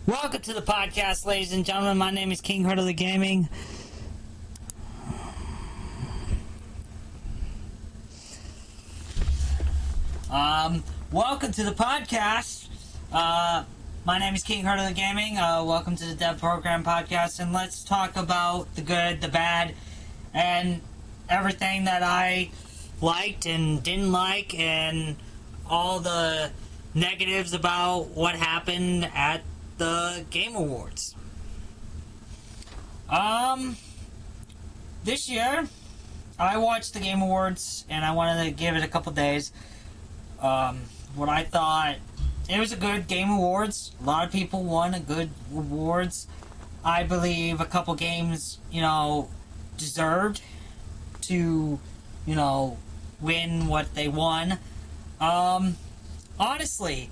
Welcome to the podcast, ladies and gentlemen. My name is King Hartler Gaming. Welcome to the podcast. My name is King Hartler Gaming. Welcome to the Dev Program Podcast, and let's talk about the good, the bad, and everything that I liked and didn't like, and all the negatives about what happened at the Game Awards. This year, I watched the Game Awards, and I wanted to give it a couple days. What I thought, it was a good Game Awards. A lot of people won a good awards. I believe a couple games, deserved to, win what they won. Honestly,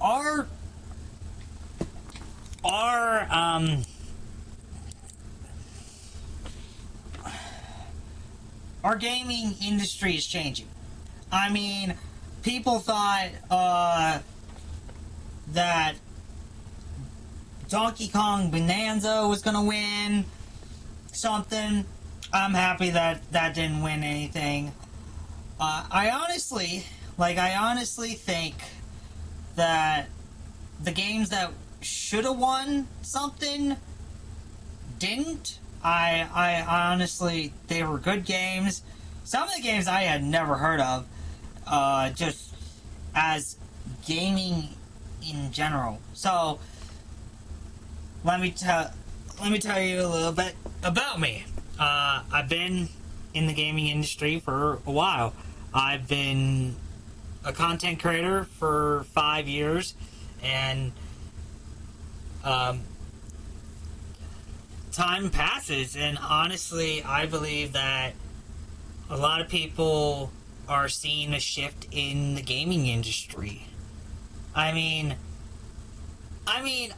our gaming industry is changing. I mean, people thought that Donkey Kong Bonanza was gonna win something. I'm happy that that didn't win anything. I honestly think that the games that should have won something didn't. I honestly, they were good games. Some of the games I had never heard of, just as gaming in general. So let me tell you a little bit about me. I've been in the gaming industry for a while. I've been a content creator for 5 years, and time passes, and honestly, I believe that a lot of people are seeing a shift in the gaming industry. I mean, I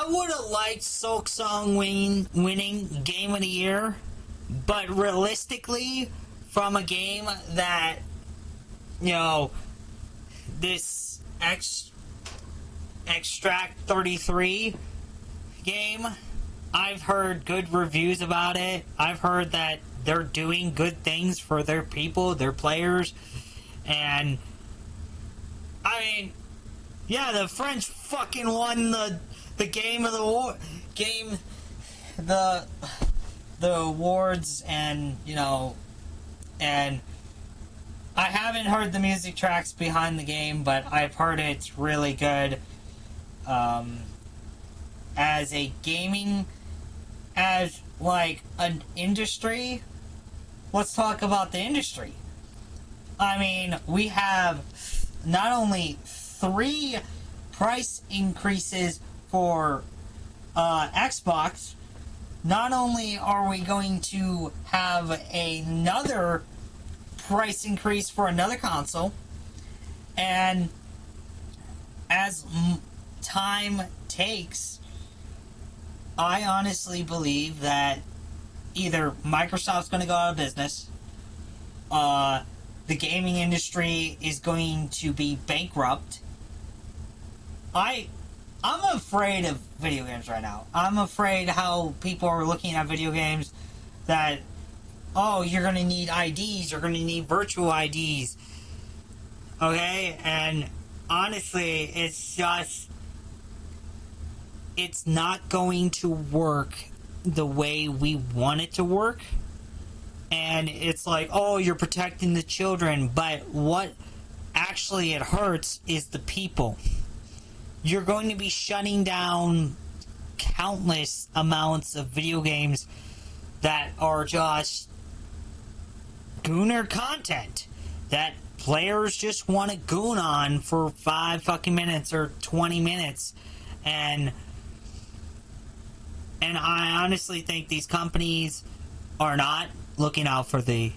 would have liked Silksong winning Game of the Year, but realistically, from a game that, this Extract 33 game, I've heard good reviews about it. I've heard that they're doing good things for their people, their players, and the French fucking won the game of the war, the awards, and and I haven't heard the music tracks behind the game, but I've heard it's really good. As a gaming, as like an industry, let's talk about the industry. I mean, we have not only 3 price increases for Xbox, not only are we going to have another price increase for another console, and as time takes, I honestly believe that either Microsoft's going to go out of business, the gaming industry is going to be bankrupt. I'm afraid of video games right now. I'm afraid how people are looking at video games, that, oh, you're going to need IDs, you're going to need virtual IDs. Okay? And honestly, it's not going to work the way we want it to work. And it's like, oh, you're protecting the children, but what actually it hurts is the people. You're going to be shutting down countless amounts of video games that are just gooner content that players just want to goon on for 5 fucking minutes or 20 minutes. And I honestly think these companies are not looking out for the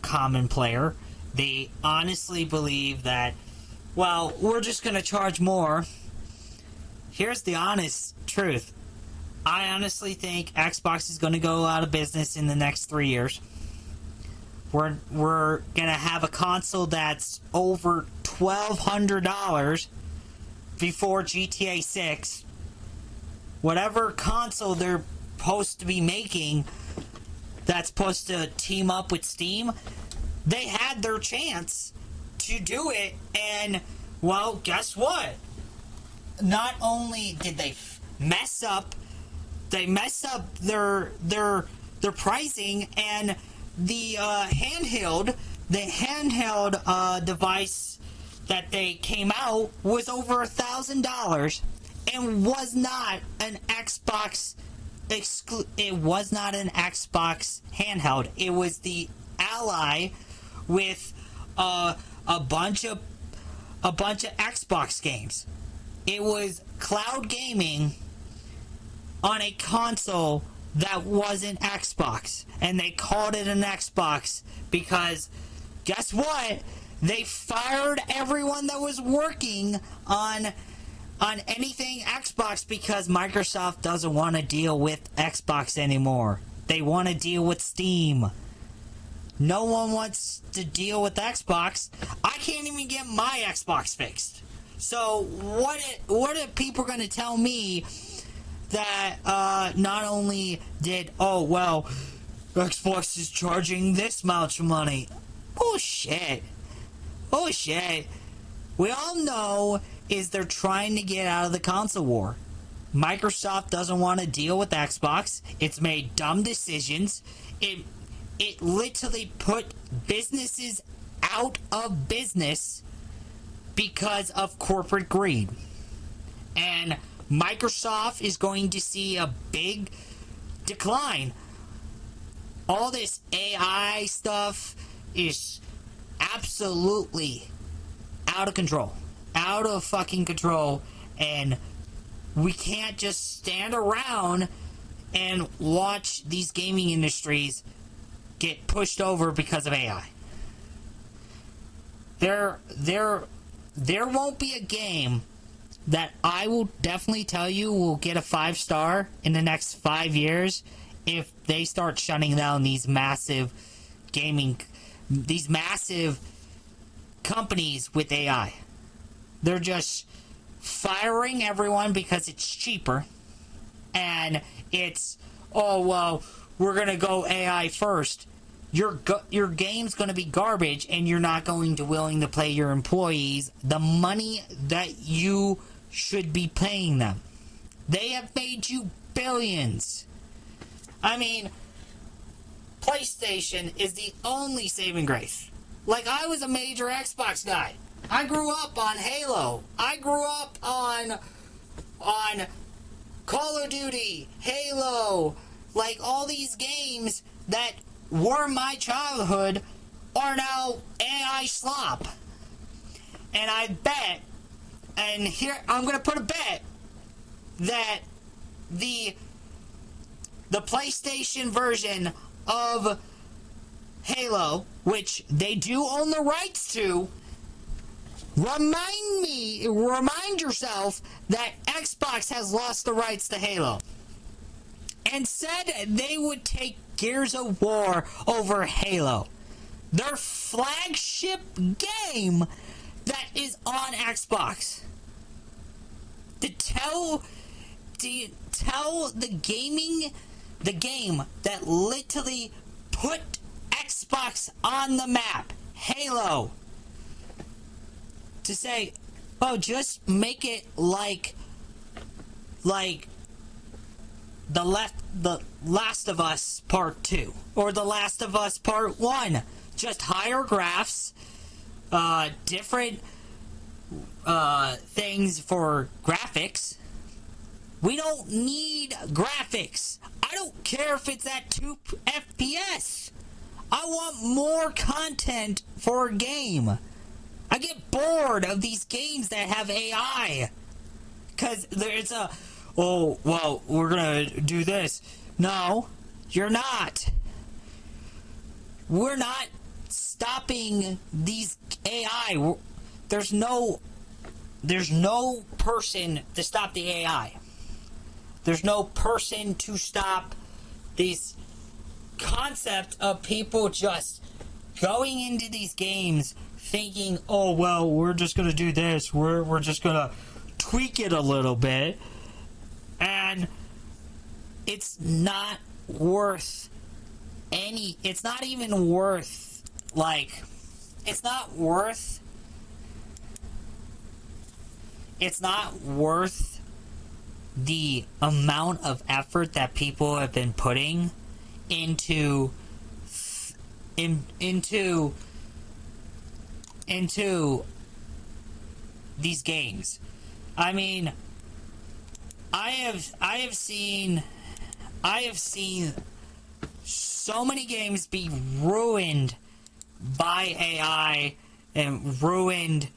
common player. They honestly believe that, well, we're just going to charge more. Here's the honest truth. I honestly think Xbox is going to go out of business in the next 3 years. We're going to have a console that's over $1,200 before GTA 6, whatever console they're supposed to be making that's supposed to team up with Steam, they had their chance to do it, and, well, guess what? Not only did they mess up their pricing, and the handheld device that they came out was over $1,000 and was not an Xbox it was not an Xbox handheld. It was the Ally with a bunch of Xbox games. It was cloud gaming on a console that wasn't Xbox, and they called it an Xbox because guess what? They fired everyone that was working on anything Xbox because Microsoft doesn't want to deal with Xbox anymore. They want to deal with Steam. No one wants to deal with Xbox. I can't even get my Xbox fixed. So what are people going to tell me that not only did, oh, well, Xbox is charging this much money. Bullshit. We all know is they're trying to get out of the console war. Microsoft doesn't want to deal with Xbox. It's made dumb decisions. It literally put businesses out of business because of corporate greed. And Microsoft is going to see a big decline. All this AI stuff is absolutely out of control. Out of fucking control. And we can't just stand around and watch these gaming industries get pushed over because of AI. There won't be a game that I will definitely tell you will get a 5-star in the next 5 years if they start shutting down these massive companies with AI. They're just firing everyone because it's cheaper, and it's, oh, well, we're going to go AI first. Your game's going to be garbage, and you're not going to willing to pay your employees the money that you should be paying them. They have made you billions. I mean, PlayStation is the only saving grace. Like, I was a major Xbox guy. I grew up on Halo. I grew up on Call of Duty, Halo. Like, all these games that were my childhood are now AI slop. And I bet, and here, I'm going to put a bet, that the PlayStation version of Halo, which they do own the rights to, remind yourself that Xbox has lost the rights to Halo and said they would take Gears of War over Halo, their flagship game that is on Xbox. To tell the game that literally put Xbox on the map, Halo, to say, oh, just make it like the Last of Us Part 2 or The Last of Us Part 1. Just higher graphs, different things for graphics. We don't need graphics. I don't care if it's at 2 FPS. I want more content for a game. I get bored of these games that have AI. Because there's oh, well, we're going to do this. No, you're not. We're not stopping these AI. There's no person to stop the AI. There's no person to stop this concept of people just going into these games thinking, oh, well, we're just going to do this. We're just going to tweak it a little bit, and it's not worth it's not even worth, like, it's not worth the amount of effort that people have been putting into these games. I mean, I have seen so many games be ruined by AI and ruined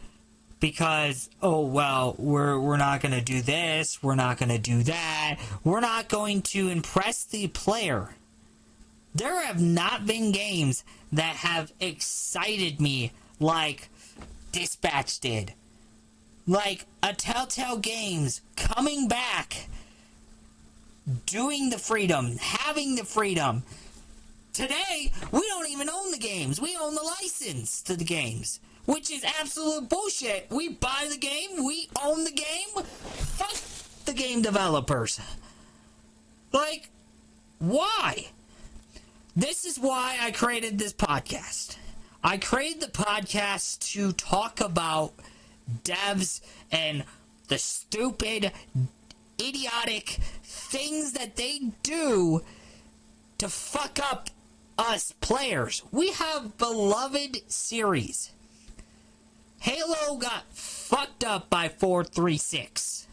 because, oh, well, we're not going to do this, we're not going to do that, we're not going to impress the player. There have not been games that have excited me like Dispatch did. Like a Telltale Games coming back, doing the freedom, having the freedom. Today, we don't even own the games. We own the license to the games, which is absolute bullshit. We buy the game, we own the game. Fuck the game developers. Like, why? This is why I created this podcast. I created the podcast to talk about devs and the stupid, idiotic things that they do to fuck up us players. We have beloved series. Halo got fucked up by 436,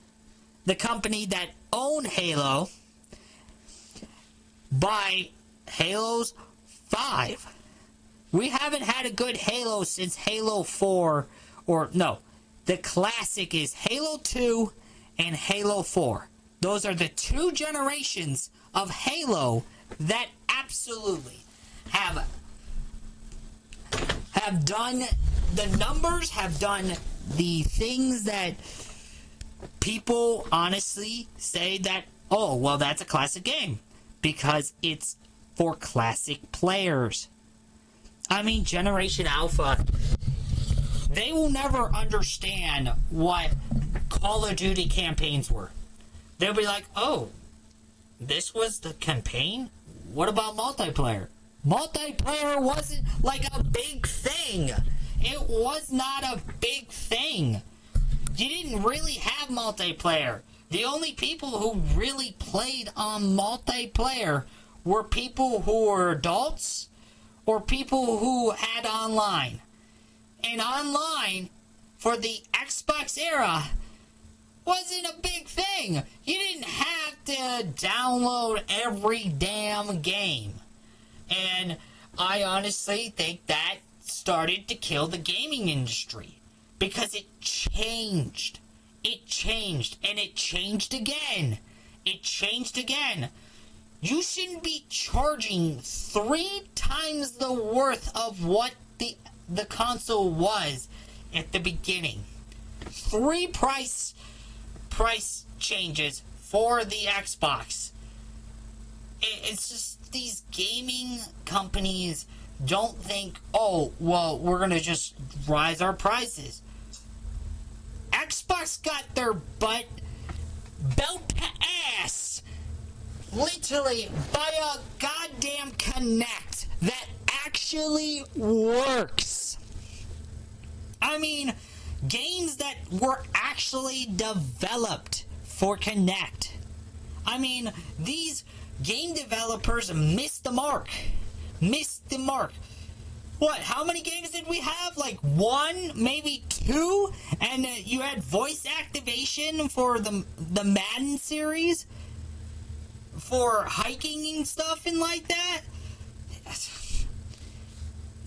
the company that owned Halo, by Halo's 5. We haven't had a good Halo since Halo 4, or no, the classic is Halo 2 and Halo 4. Those are the two generations of Halo that absolutely have done the numbers, have done the things that people honestly say that, oh, well, that's a classic game because it's for classic players. I mean, Generation Alpha, they will never understand what Call of Duty campaigns were. They'll be like, oh, this was the campaign? What about multiplayer? Multiplayer wasn't like a big thing. It was not a big thing. You didn't really have multiplayer. The only people who really played on multiplayer were people who were adults or people who had online. And online, for the Xbox era, wasn't a big thing. You didn't have to download every damn game. And I honestly think that started to kill the gaming industry. Because it changed. It changed. And it changed again. It changed again. You shouldn't be charging 3 times the worth of what the console was at the beginning. 3 price changes for the Xbox. It's just these gaming companies don't think, oh, well, we're going to just rise our prices. Xbox got their butt belt to ass literally by a goddamn Kinect that actually works. I mean, games that were actually developed for Kinect. I mean, these game developers missed the mark. Missed the mark. What, how many games did we have? Like 1, maybe 2? And you had voice activation for the Madden series? For hiking and stuff and like that?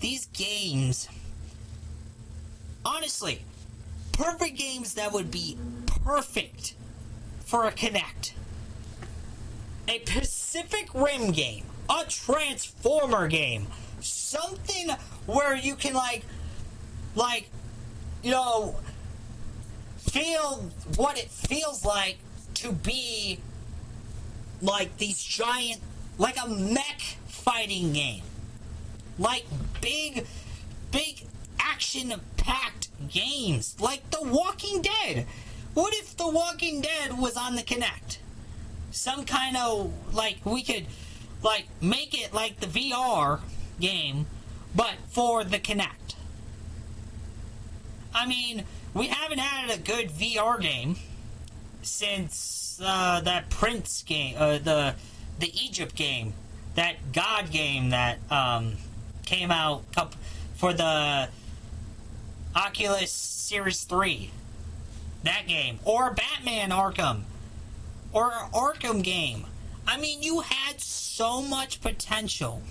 These games, honestly, perfect games that would be perfect for a Kinect. A Pacific Rim game, a Transformer game, something where you can you know, feel what it feels like to be like these giant, like a mech fighting game. Like big action-packed games. Like The Walking Dead. What if The Walking Dead was on the Kinect? Some kind of, like, we could, like, make it like the VR game, but for the Kinect. I mean, we haven't had a good VR game since that Prince game, the Egypt game, that God game that came out for the Oculus Series 3. That game. Or Batman Arkham. Or an Arkham game. I mean, you had so much potential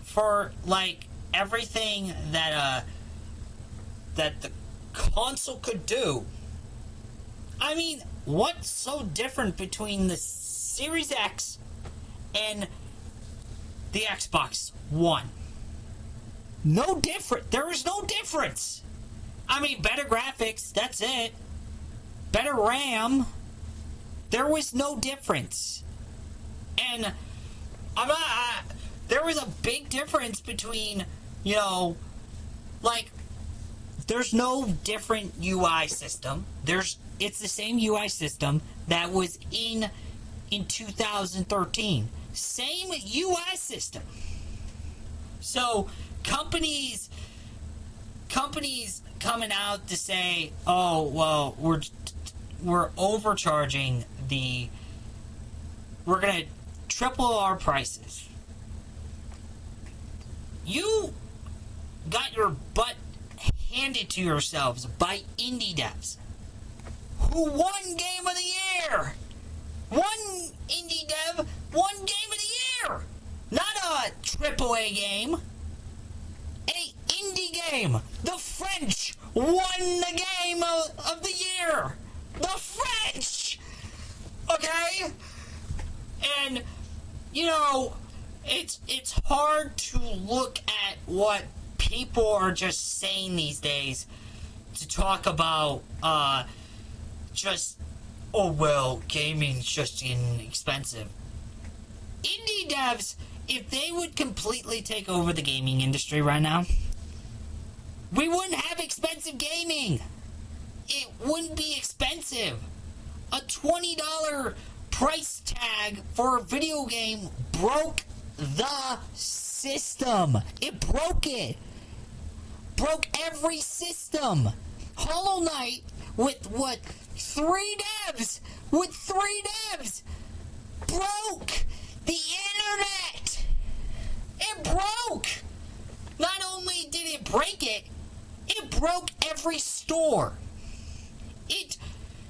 for, like, everything that that the console could do. I mean, what's so different between the Series X and the Xbox One? No different. There is no difference. I mean, better graphics, that's it. Better RAM. There was no difference. And there was a big difference between, you know, like, there's no different UI system. It's the same UI system that was in 2013. Same UI system. So companies coming out to say, oh, well, we're overcharging we're gonna triple our prices. You got your butt handed to yourselves by indie devs who won Game of the Year. One indie dev won Game of the Year. Not a AAA game. A indie game. The French won the Game of the Year. The French. Okay? And, you know, it's hard to look at what people are just saying these days to talk about just, oh well, gaming's just inexpensive. Indie devs, if they would completely take over the gaming industry right now, we wouldn't have expensive gaming. It wouldn't be expensive. A $20 price tag for a video game broke the system. It broke it. Broke every system. Hollow Knight with what? 3 devs broke the internet. It broke. Not only did it break it, it broke every store. It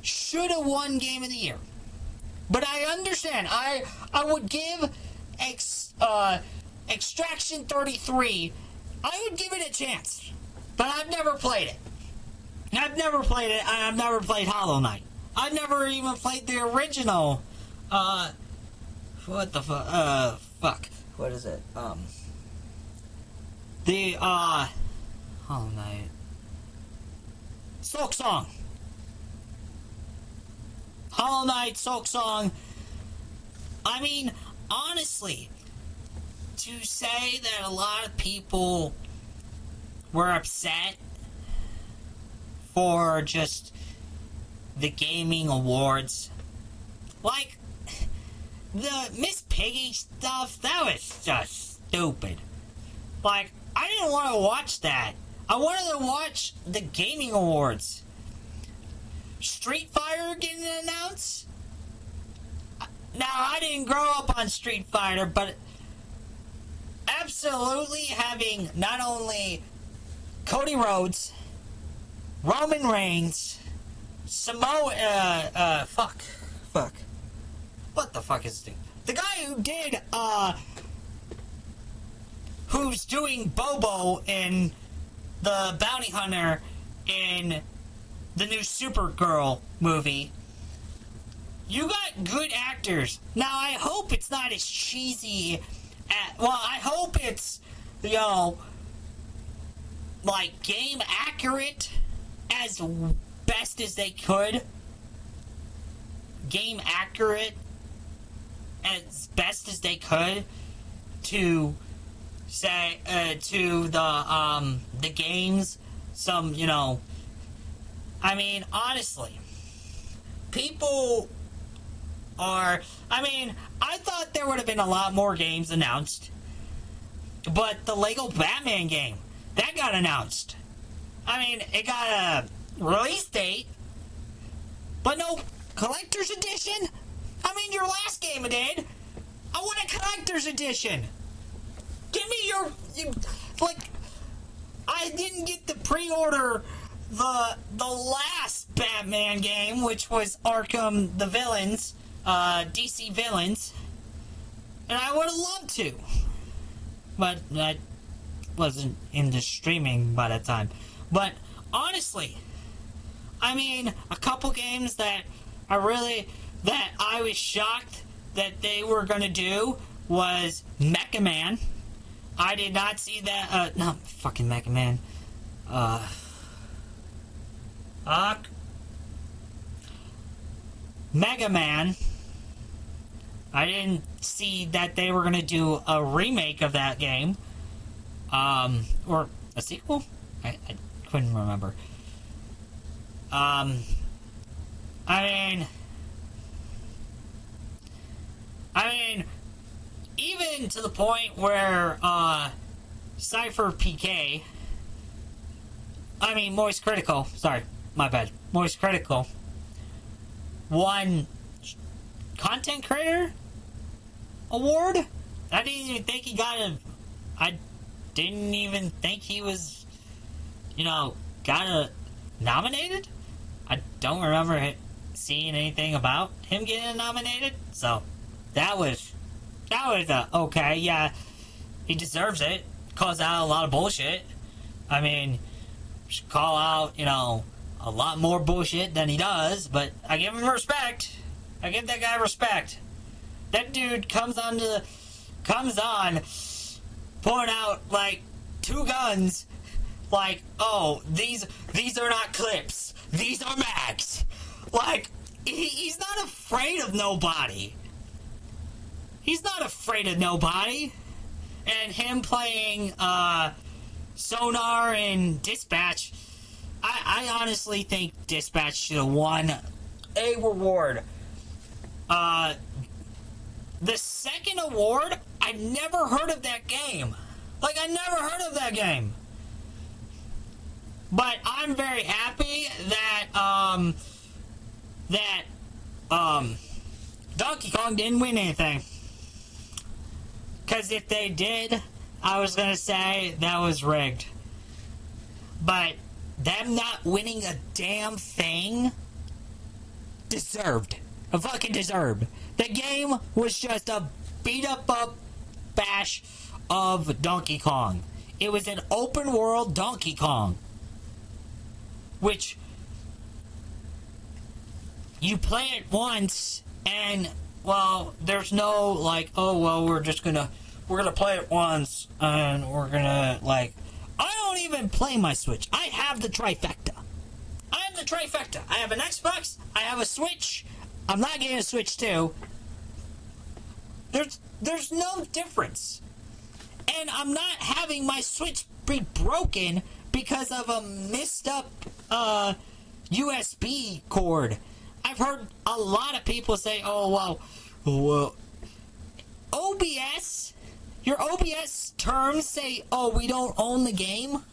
should have won Game of the Year. But I understand. I would give Extraction 33, I would give it a chance. But I've never played it. I've never played Hollow Knight. I've never even played the original, what the fuck, what is it, the, Hollow Knight, Silk Song. Hollow Knight, Silk Song. I mean, honestly, to say that a lot of people were upset for just the gaming awards, like the Miss Piggy stuff, that was just stupid. Like, I didn't want to watch that. I wanted to watch the gaming awards. Street Fighter getting announced? Now, I didn't grow up on Street Fighter, but absolutely having not only Cody Rhodes, Roman Reigns, Samoa, fuck. What the fuck is this? The guy who did, who's doing Bobo in the Bounty Hunter in the new Supergirl movie. You got good actors. Now, I hope it's not as cheesy I hope it's, you know, like, game accurate as best as they could. Game accurate as best as they could to say, to the games, some, you know, I mean, honestly, people are... I mean, I thought there would have been a lot more games announced. But the Lego Batman game, that got announced. I mean, it got a release date, but no collector's edition? I mean, your last game did. I want a collector's edition. Give me like, I didn't get to pre-order the last Batman game, which was Arkham the Villains, DC Villains, and I would have loved to. But I wasn't into streaming by that time. But honestly, I mean, a couple games that I was shocked that they were gonna do was Mecha Man. I did not see that. No, fucking Mecha Man. Mega Man. I didn't see that they were gonna do a remake of that game. Or a sequel? I couldn't remember. I mean, even to the point where, Cypher PK, Moist Critical, sorry, my bad, Moist Critical, won Content Creator Award? I didn't even think he got I didn't even think he was, nominated? I don't remember seeing anything about him getting nominated, so that was okay. Yeah, he deserves it. Calls out a lot of bullshit. I mean, should call out, a lot more bullshit than he does, but I give him respect. I give that guy respect. That dude comes on, pulling out, like, 2 guns, like, oh, these are not clips. These are mags. Like, he's not afraid of nobody. He's not afraid of nobody. And him playing Sonar and Dispatch, I honestly think Dispatch should have won a reward. The second award, I never heard of that game. Like, I never heard of that game. But I'm very happy that, Donkey Kong didn't win anything. Because if they did, I was gonna say that was rigged. But them not winning a damn thing, deserved. Fucking deserved. The game was just a beat-up bash of Donkey Kong. It was an open world Donkey Kong. Which, you play it once, and, well, there's no, like, oh, well, we're gonna play it once, and we're gonna, like, I don't even play my Switch. I have the trifecta. I have an Xbox, I have a Switch, I'm not getting a Switch 2. There's no difference. And I'm not having my Switch be broken because of a messed up USB cord. I've heard a lot of people say, oh, well, OBS, your OBS terms say, oh, we don't own the game?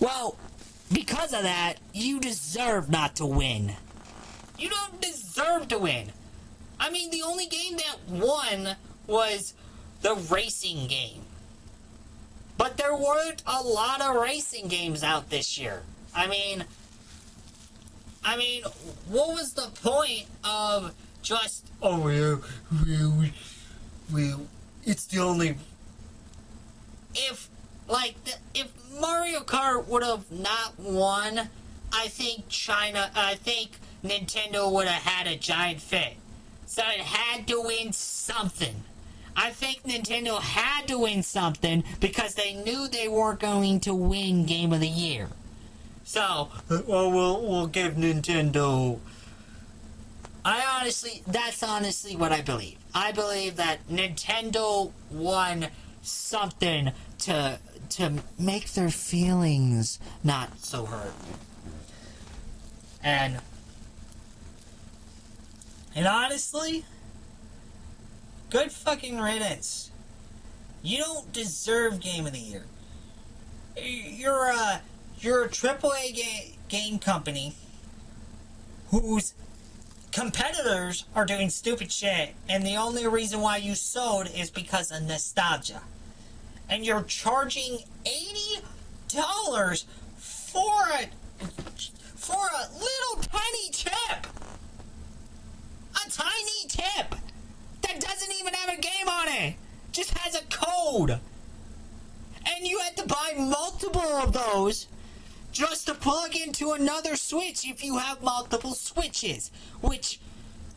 Well, because of that, you deserve not to win. You don't deserve to win. I mean, the only game that won was the racing game. But there weren't a lot of racing games out this year. I mean, what was the point of just, oh, well, it's the only... If Mario Kart would have not won, I think Nintendo would have had a giant fit. So it had to win something. I think Nintendo had to win something because they knew they weren't going to win Game of the Year. So, well, we'll give Nintendo... That's honestly what I believe. I believe that Nintendo won something to to make their feelings not so hurt. And honestly, good fucking riddance. You don't deserve Game of the Year. You're a AAA game company whose competitors are doing stupid shit, and the only reason why you sold is because of nostalgia. And you're charging $80 for a little tiny chip. A tiny tip that doesn't even have a game on it. Just has a code. And you had to buy multiple of those just to plug into another Switch if you have multiple Switches. Which,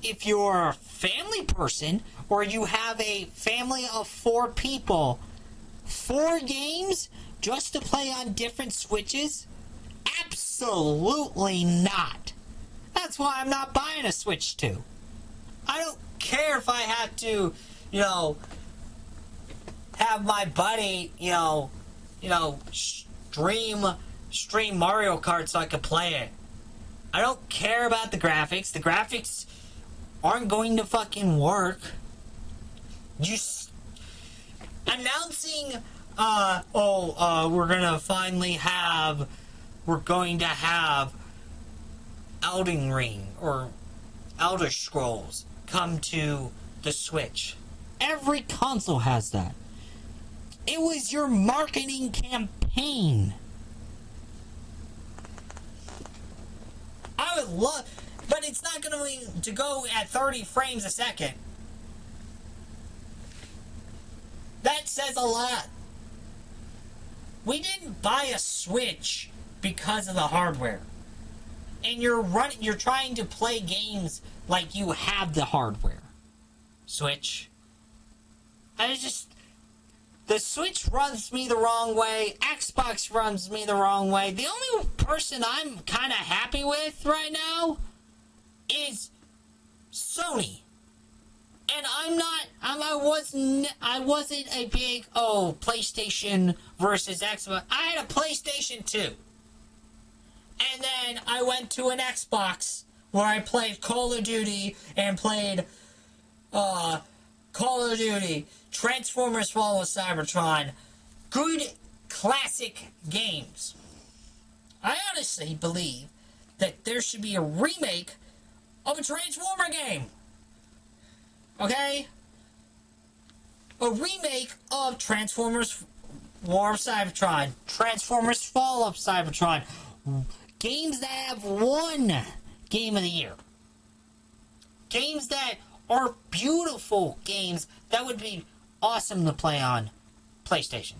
if you're a family person, or you have a family of 4 people, 4 games just to play on different Switches? Absolutely not. That's why I'm not buying a Switch 2. I don't care if I have to, have my buddy, stream Mario Kart so I can play it. I don't care about the graphics. The graphics aren't going to fucking work. Announcing, we're going to have Elden Ring or Elder Scrolls come to the Switch. Every console has that. It was your marketing campaign. I would love, but it's not going to go at 30 frames a second. That says a lot. We didn't buy a Switch because of the hardware. And you're trying to play games like you have the hardware. Switch. The Switch runs me the wrong way. Xbox runs me the wrong way. The only person I'm kind of happy with right now is Sony. And I wasn't a big, PlayStation versus Xbox. I had a PlayStation 2. And then I went to an Xbox where I played Call of Duty and played, Call of Duty, Transformers Fall of Cybertron, good classic games. I honestly believe that there should be a remake of a Transformer game. Okay? A remake of Transformers War of Cybertron, Transformers Fall of Cybertron, games that have won Game of the Year. Games that are beautiful games that would be awesome to play on PlayStation.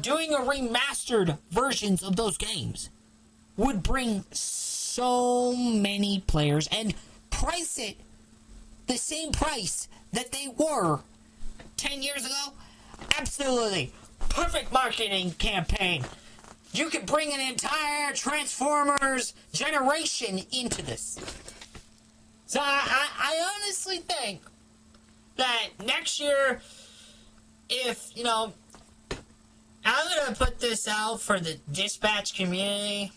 Doing a remastered versions of those games would bring so many players and price it the same price that they were 10 years ago. Absolutely. Perfect marketing campaign. You could bring an entire Transformers generation into this. So I honestly think that next year, if, I'm going to put this out for the Dispatch community.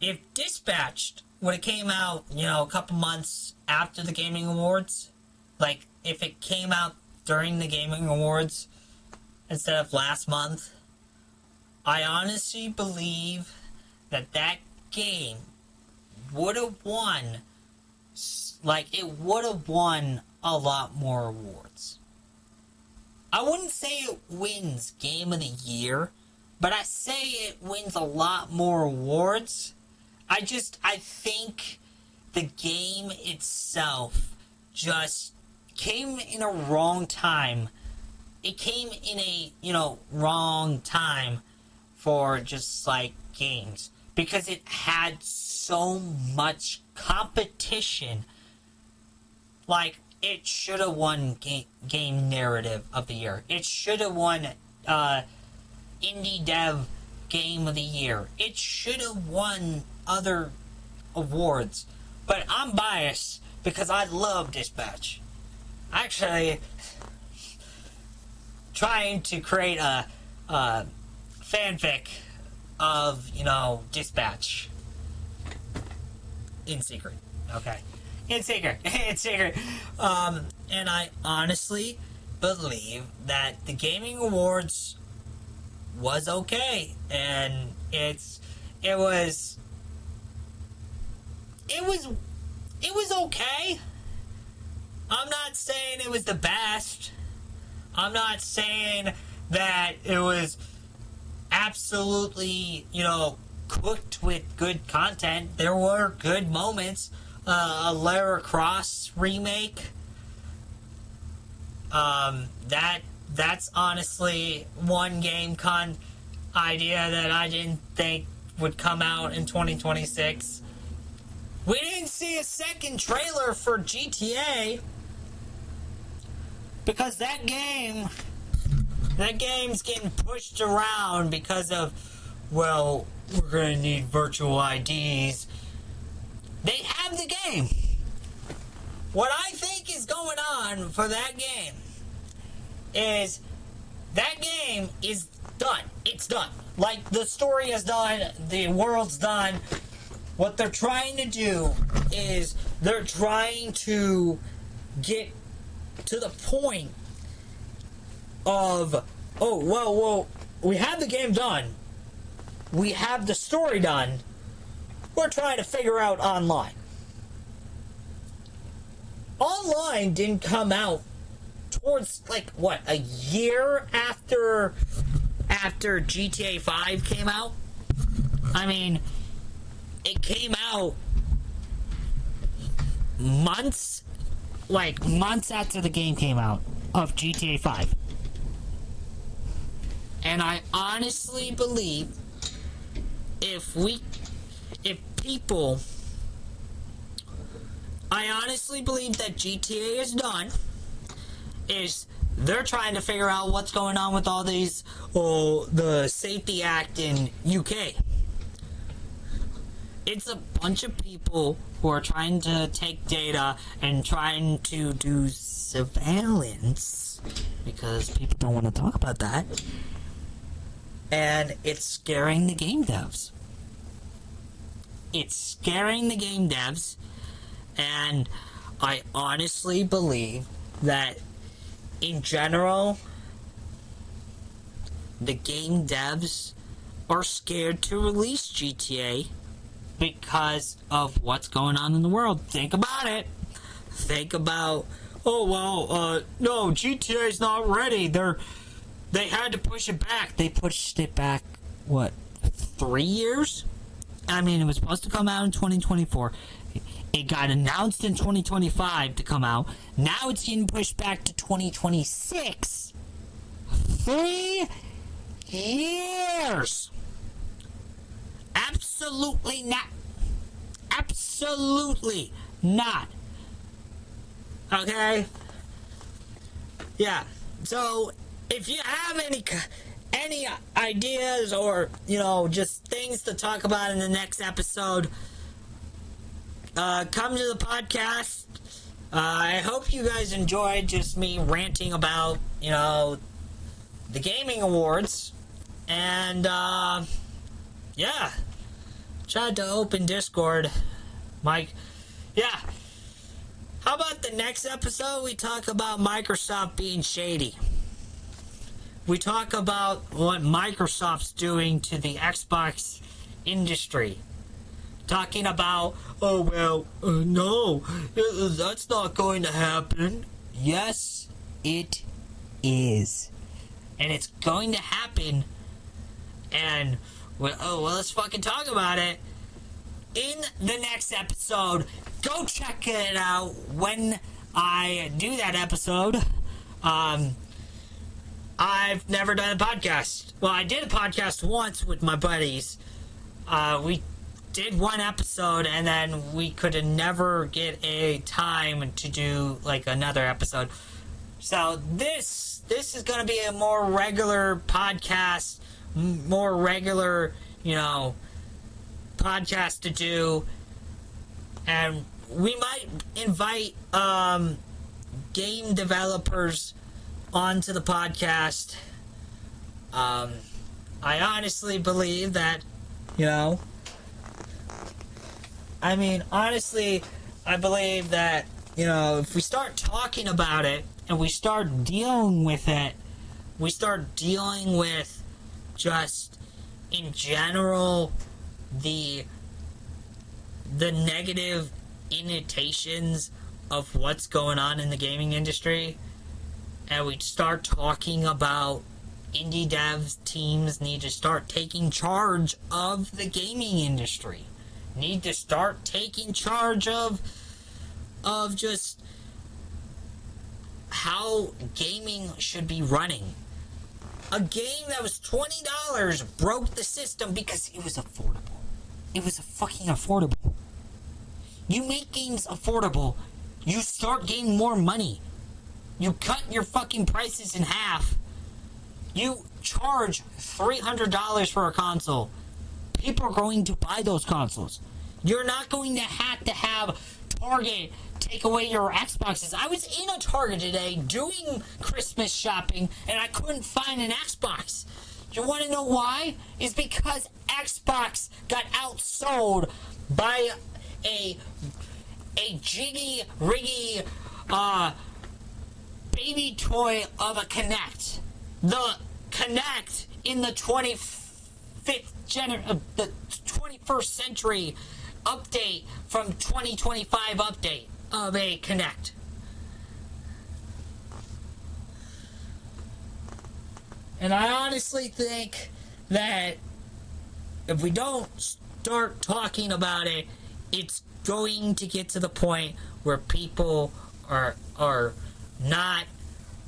If Dispatched would have came out, a couple months after the Gaming Awards, like if it came out during the Gaming Awards instead of last month, I honestly believe that game would have won, it would have won a lot more awards. I wouldn't say it wins Game of the Year, but I say it wins a lot more awards. I think the game itself just came in a wrong time. It came in a, wrong time for just, games. Because it had so much competition. It should have won Game Narrative of the Year. It should have won Indie Dev Game of the Year. It should have won other awards. But I'm biased because I love Dispatch. Actually, trying to create a fanfic of, Dispatch. In secret. Okay. In secret. In secret. And I honestly believe that the Gaming Awards was okay. And it was okay. I'm not saying it was the best. I'm not saying that it was absolutely, cooked with good content. There were good moments. A Lara Cross remake. That's honestly one game idea that I didn't think would come out in 2026. We didn't see a second trailer for GTA because that game's getting pushed around because of, well, we're gonna need virtual IDs. They have the game. What I think is going on for that game is that game is done. It's done. Like, the story is done. The world's done. What they're trying to do is they're trying to get to the point of, oh, well, we have the game done. We have the story done. We're trying to figure out online. Online didn't come out towards, a year after GTA 5 came out? I mean, it came out months after the game came out of GTA 5. And I honestly believe I honestly believe that GTA is done. They're trying to figure out what's going on with all these, the Safety Act in UK. It's a bunch of people who are trying to take data and trying to do surveillance, because people don't want to talk about that. And it's scaring the game devs. It's scaring the game devs, and I honestly believe that in general, the game devs are scared to release GTA because of what's going on in the world. Think about it. Think about, no, GTA's not ready. They had to push it back. They pushed it back, 3 years? I mean, it was supposed to come out in 2024. It got announced in 2025 to come out. Now it's getting pushed back to 2026. 3 years. Absolutely not. Absolutely not. Okay? Yeah. So, if you have any ideas or, just things to talk about in the next episode, come to the podcast. I hope you guys enjoyed just me ranting about, the Gaming Awards. And, yeah. Tried to open Discord. Mike. Yeah. How about the next episode we talk about Microsoft being shady? We talk about what Microsoft's doing to the Xbox industry. Talking about, no, that's not going to happen. Yes, it is. And it's going to happen. And, let's fucking talk about it in the next episode. Go check it out when I do that episode. I've never done a podcast. Well, I did a podcast once with my buddies. We did one episode, and then we could never get a time to do another episode. So this is going to be a more regular podcast, more regular, podcast to do. And we might invite game developers onto the podcast. I honestly believe that, honestly, I believe that, if we start talking about it and we start dealing with it, we start dealing with just, in general, the negative annotations of what's going on in the gaming industry, and we start talking about indie dev teams need to start taking charge of the gaming industry, need to start taking charge of just how gaming should be running. A game that was $20 broke the system because it was affordable. It was fucking affordable. You make games affordable, you start getting more money. You cut your fucking prices in half. You charge $300 for a console. People are going to buy those consoles. You're not going to have Target take away your Xboxes. I was in a Target today doing Christmas shopping and I couldn't find an Xbox. You want to know why? It's because Xbox got outsold by a jiggy riggy baby toy of a Kinect. The Kinect in the 21st century update from 2025 update of a Kinect. And I honestly think that if we don't start talking about it, it's going to get to the point where people are not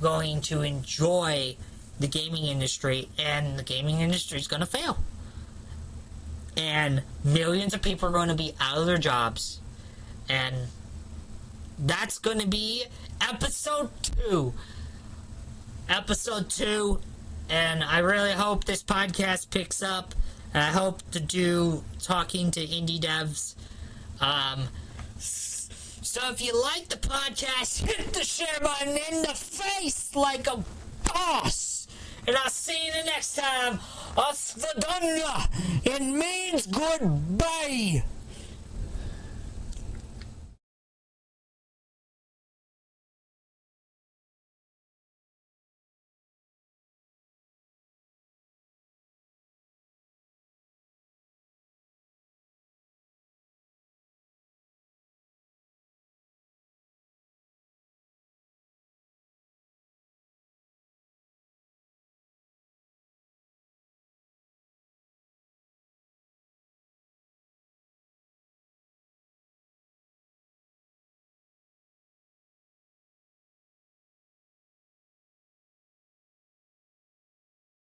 going to enjoy the gaming industry, and the gaming industry is going to fail. And millions of people are going to be out of their jobs. And that's going to be episode 2. Episode 2. And I really hope this podcast picks up. And I hope to do talking to indie devs. So if you like the podcast, hit the share button in the face like a boss. And I'll see you the next time. Hasta donna. It means goodbye.